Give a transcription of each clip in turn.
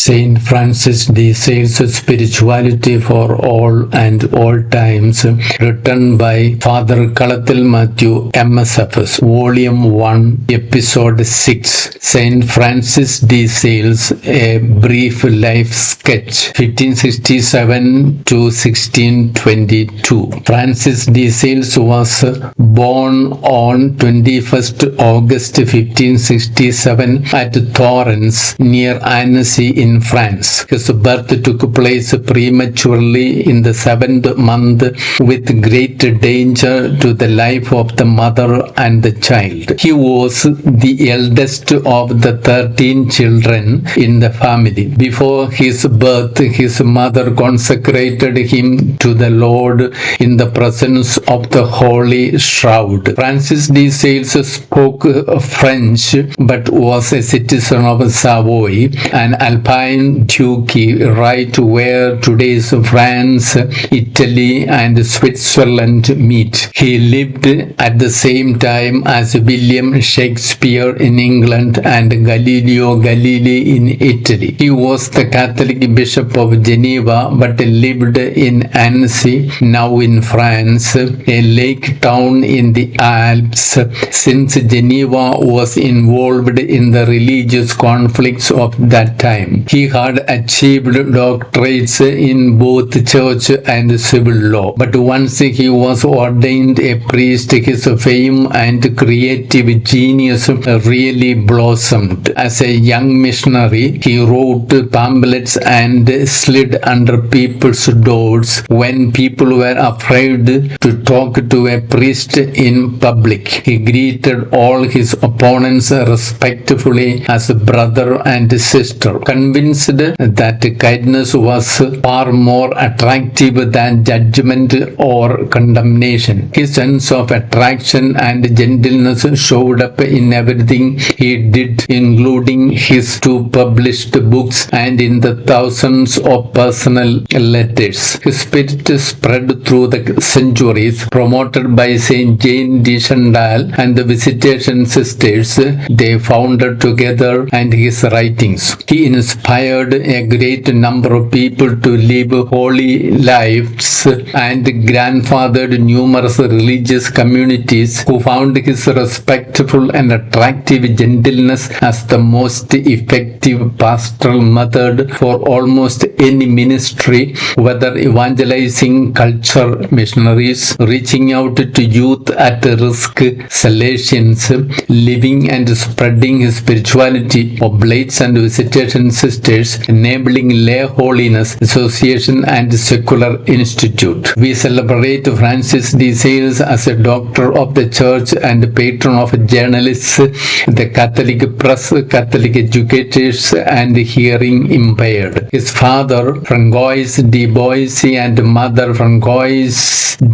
Saint Francis de Sales, Spirituality for All and All Times, written by Father Kalathil Mathew Msfs, Volume 1, Episode 6. Saint Francis de Sales, A Brief Life Sketch, 1567 to 1622. Francis de Sales was born on 21st August 1567 at Thorens, near Annecy in France. His birth took place prematurely in the 7th month with great danger to the life of the mother and the child. He was the eldest of the 13 children in the family. Before his birth, his mother consecrated him to the Lord in the presence of the Holy Shroud. Francis de Sales spoke French but was a citizen of Savoy, an Alpine duchy right where today's France, Italy and Switzerland meet. He lived at the same time as William Shakespeare in England and Galileo Galilei in Italy. He was the Catholic Bishop of Geneva but lived in Annecy, now in France, a lake town in the Alps, since Geneva was involved in the religious conflicts of that time. He had achieved doctorates in both church and civil law, but once he was ordained a priest, his fame and creative genius really blossomed. As a young missionary, he wrote pamphlets and slid under people's doors when people were afraid to talk to a priest in public. He greeted all his opponents respectfully as brother and sister, convinced that kindness was far more attractive than judgment or condemnation. His sense of attraction and gentleness showed up in everything he did, including his 2 published books and in the thousands of personal letters. His spirit spread through the centuries, promoted by Saint Jane de Chantal and the Visitation Sisters they founded together, and his writings. He inspired a great number of people to live holy lives and grandfathered numerous religious communities who found his respectful and attractive gentleness as the most effective pastoral method for almost any ministry, whether evangelizing culture missionaries, reaching out to youth at risk, Salesians, living and spreading his spirituality, oblates and visitation sisters, enabling lay holiness, association and secular institute. We celebrate Francis de Sales as a doctor of the church and patron of journalists, the Catholic press, Catholic educators and hearing impaired. His father, Francois de Boissy, and mother, Francois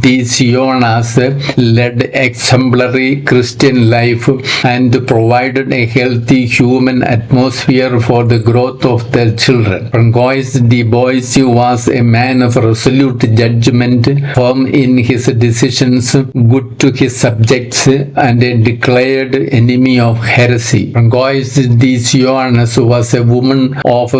de Sionas, led exemplary Christian life and provided a healthy human atmosphere for the growth of their children. Francois de Boissy was a man of resolute judgment, firm in his decisions, good to his subjects, and a declared enemy of heresy. Francois de Sionas was a woman of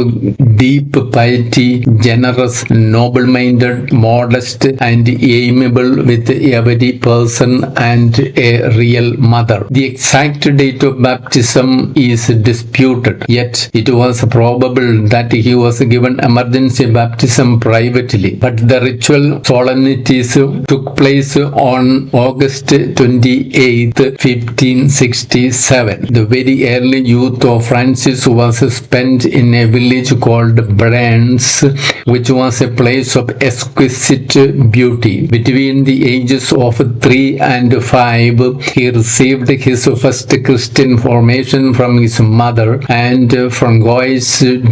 deep piety, generous, noble-minded, modest, and amiable with every person, and a real mother. The exact date of baptism is disputed, yet it was probable that he was given emergency baptism privately, but the ritual solemnities took place on August 28, 1567. The very early youth of Francis was spent in a village called Brands, which was a place of exquisite beauty. Between the ages of 3 and 5, he received his first Christian formation from his mother and Francois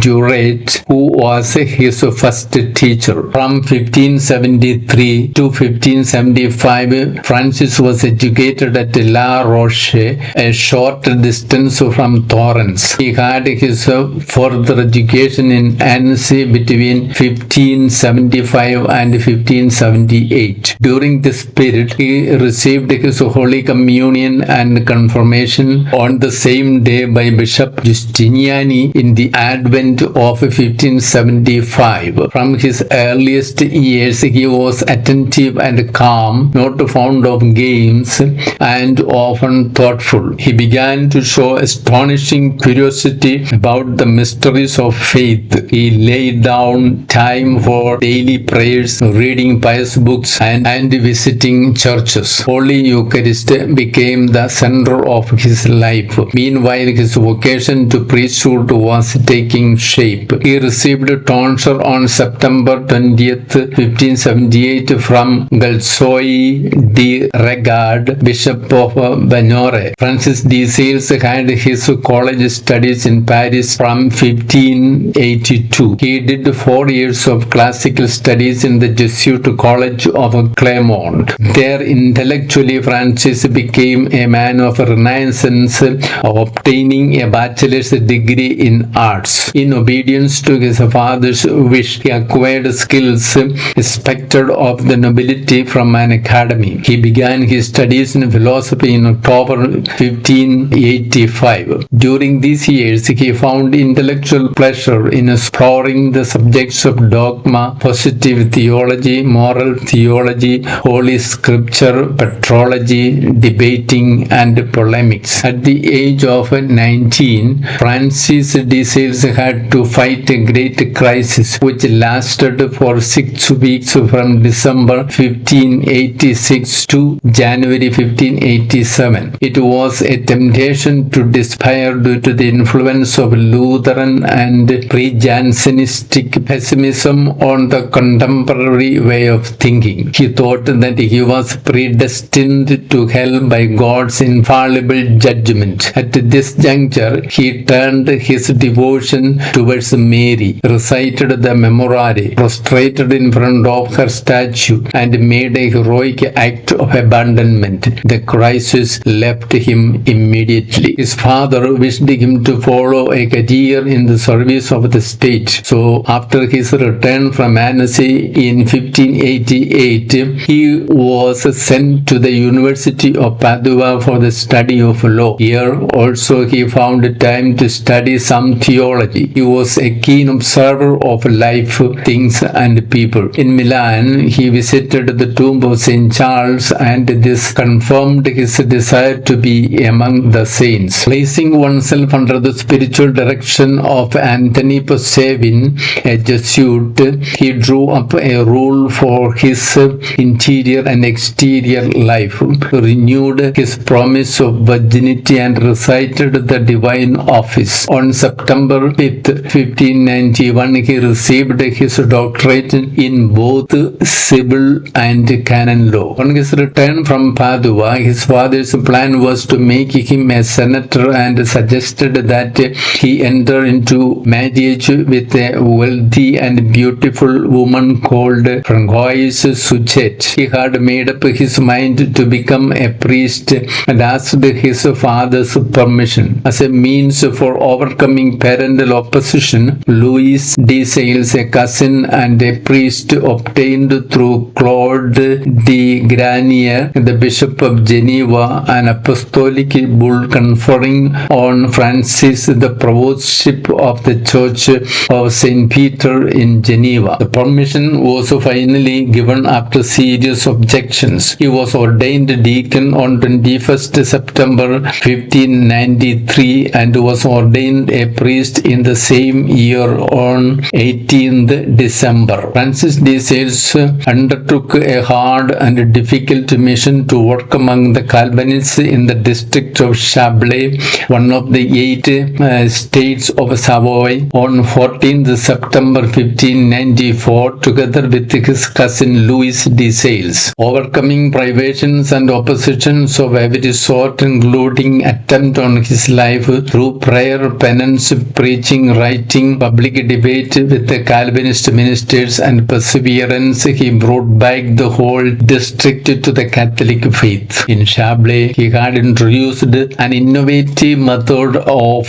Duret, who was his first teacher. From 1573 to 1575, Francis was educated at La Roche, a short distance from Thorens. He had his further education in Annecy between 1575 and 1578. During this period, he received his Holy Communion and confirmation on the same day by Bishop Justiniani in the Advent Advent of 1575. From his earliest years he was attentive and calm, not fond of games, and often thoughtful. He began to show astonishing curiosity about the mysteries of faith. He laid down time for daily prayers, reading pious books, and visiting churches. Holy Eucharist became the center of his life. Meanwhile, his vocation to priesthood was taking shape. He received tonsure on September 20th, 1578 from Galsoi de Regard, Bishop of Bagnore. Francis de Sales had his college studies in Paris from 1582. He did 4 years of classical studies in the Jesuit College of Clermont. There, intellectually, Francis became a man of renaissance, obtaining a bachelor's degree in arts. In obedience to his father's wish, he acquired skills expected of the nobility from an academy. He began his studies in philosophy in October 1585. During these years, he found intellectual pleasure in exploring the subjects of dogma, positive theology, moral theology, holy scripture, patrology, debating, and polemics. At the age of 19, Francis de Sales had to fight a great crisis which lasted for 6 weeks from December 1586 to January 1587. It was a temptation to despair due to the influence of Lutheran and pre-Jansenistic pessimism on the contemporary way of thinking. He thought that he was predestined to hell by God's infallible judgment. At this juncture, he turned his devotion towards Mary, recited the Memorare, prostrated in front of her statue, and made a heroic act of abandonment. The crisis left him immediately. His father wished him to follow a career in the service of the state. So, after his return from Annecy in 1588, he was sent to the University of Padua for the study of law. Here also he found time to study some theology. He was a keen observer of life, things, and people. In Milan, he visited the tomb of St. Charles, and this confirmed his desire to be among the saints. Placing oneself under the spiritual direction of Anthony Posevin, a Jesuit, he drew up a rule for his interior and exterior life, renewed his promise of virginity, and recited the divine office. On September 5th, 1591, he received his doctorate in both civil and canon law. On his return from Padua, his father's plan was to make him a senator and suggested that he enter into marriage with a wealthy and beautiful woman called Francoise Suchet. He had made up his mind to become a priest and asked his father's permission. As a means for overcoming parental opposition, Louis de Sales, a cousin and a priest, obtained through Claude de Granier, the Bishop of Geneva, an apostolic bull conferring on Francis the provostship of the Church of St. Peter in Geneva. The permission was finally given after serious objections. He was ordained deacon on 21st September 1593 and was ordained a priest in the same year on 18th December. Francis de Sales undertook a hard and difficult mission to work among the Calvinists in the district of Chablais, one of the 8 states of Savoy, on 14th September 1594, together with his cousin Louis de Sales. Overcoming privations and oppositions of every sort, including attempt on his life through prayer, penance, preaching, writing, public debate with the Calvinist ministers, and perseverance, he brought back the whole district to the Catholic faith. In Chablais, he had introduced an innovative method of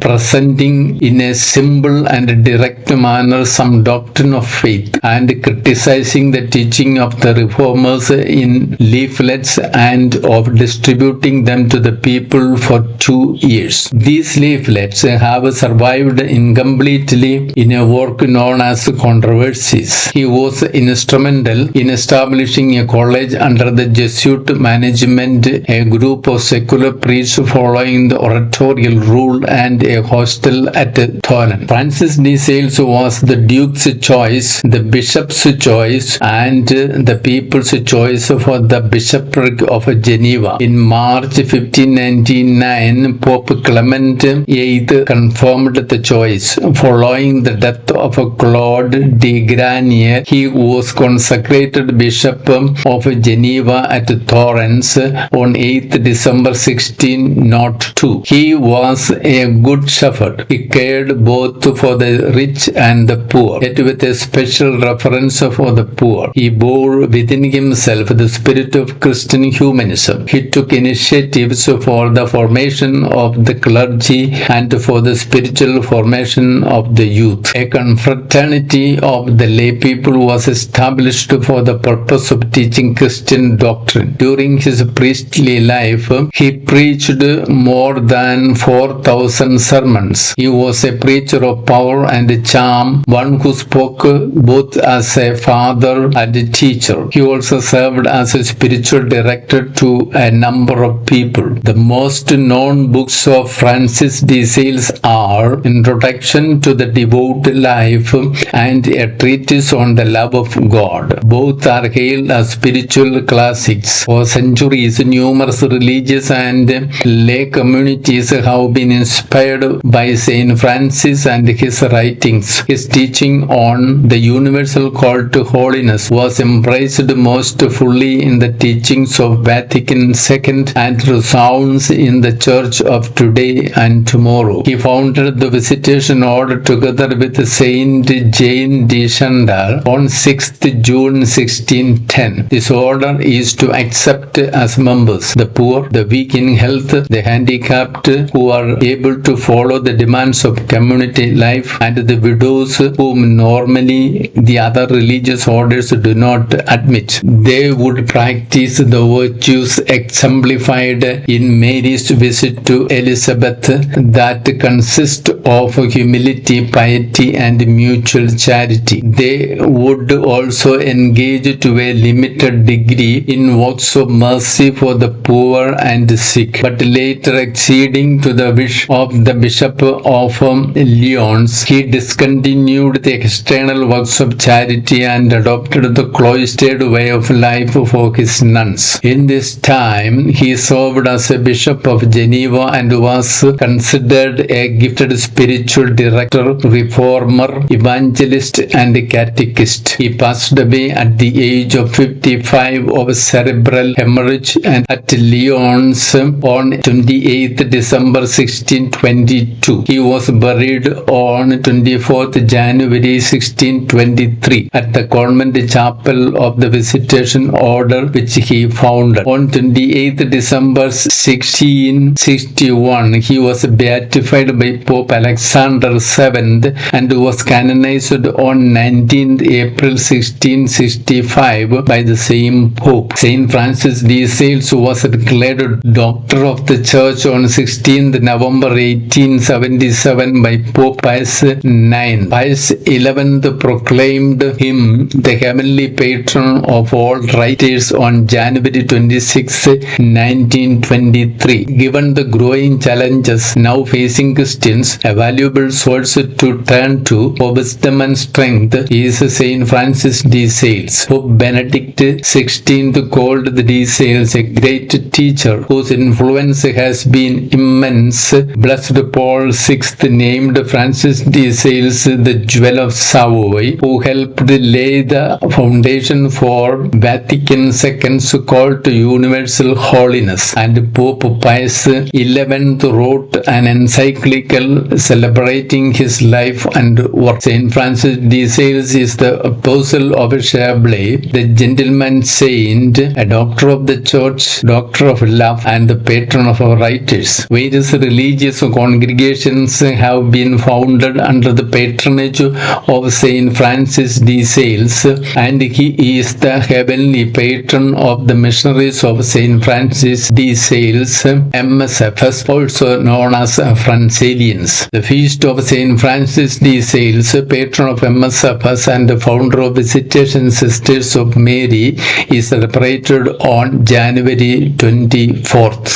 presenting in a simple and direct manner some doctrine of faith, and criticizing the teaching of the reformers in leaflets, and of distributing them to the people for 2 years. These leaflets have survived arrived incompletely in a work known as Controversies. He was instrumental in establishing a college under the Jesuit management, a group of secular priests following the oratorial rule, and a hostel at Tholen. Francis de Sales was the Duke's choice, the Bishop's choice, and the people's choice for the bishopric of Geneva. In March 1599, Pope Clement VIII confirmed the choice. Following the death of Claude de Granier, he was consecrated Bishop of Geneva at Thorens on 8th December 1602. He was a good shepherd. He cared both for the rich and the poor, yet with a special reference for the poor. He bore within himself the spirit of Christian humanism. He took initiatives for the formation of the clergy and for the spiritual formation of the youth. A confraternity of the lay people was established for the purpose of teaching Christian doctrine. During his priestly life, he preached more than 4,000 sermons. He was a preacher of power and charm, one who spoke both as a father and a teacher. He also served as a spiritual director to a number of people. The most known books of Francis de Sales are Introduction to the Devout Life and a treatise on the love of God. Both are hailed as spiritual classics. For centuries, numerous religious and lay communities have been inspired by Saint Francis and his writings. His teaching on the universal call to holiness was embraced most fully in the teachings of Vatican II and resounds in the Church of today and tomorrow. He founded the Visitation Order together with Saint Jane de Chantal on 6th June 1610. This order is to accept as members the poor, the weak in health, the handicapped who are able to follow the demands of community life, and the widows whom normally the other religious orders do not admit. They would practice the virtues exemplified in Mary's visit to Elizabeth, that consist of humility, piety, and mutual charity. They would also engage to a limited degree in works of mercy for the poor and sick, but later, acceding to the wish of the Bishop of Lyons, he discontinued the external works of charity and adopted the cloistered way of life for his nuns. In this time, he served as a Bishop of Geneva and was considered a gifted spiritual director, reformer, evangelist, and catechist. He passed away at the age of 55 of cerebral hemorrhage and at Lyons on 28th December 1622. He was buried on 24th January 1623 at the convent chapel of the Visitation Order, which he founded. On 28th December 1661, he was beatified by Pope Alexander VII and was canonized on 19th April 1665 by the same Pope. Saint Francis de Sales was declared Doctor of the Church on 16th November 1877 by Pope Pius IX. Pius XI proclaimed him the heavenly patron of all writers on January 26, 1923. Given the growing challenges now facing Christians, a valuable source to turn to for wisdom and strength is Saint Francis de Sales. Pope Benedict XVI called the de Sales a great teacher whose influence has been immense. Blessed Paul VI named Francis de Sales the Jewel of Savoy, who helped lay the foundation for Vatican II's call to universal holiness, and Pope Pius XI wrote an encyclical celebrating his life and work. Saint Francis de Sales is the apostle of Chablais, the gentleman saint, a doctor of the church, doctor of love, and the patron of our writers. Various religious congregations have been founded under the patronage of Saint Francis de Sales, and he is the heavenly patron of the missionaries of Saint Francis de Sales, Msfs, also known as FRANSALIANS. The feast of Saint Francis de Sales, patron of MSFS and founder of Visitation Sisters of Mary, is celebrated on January 24th.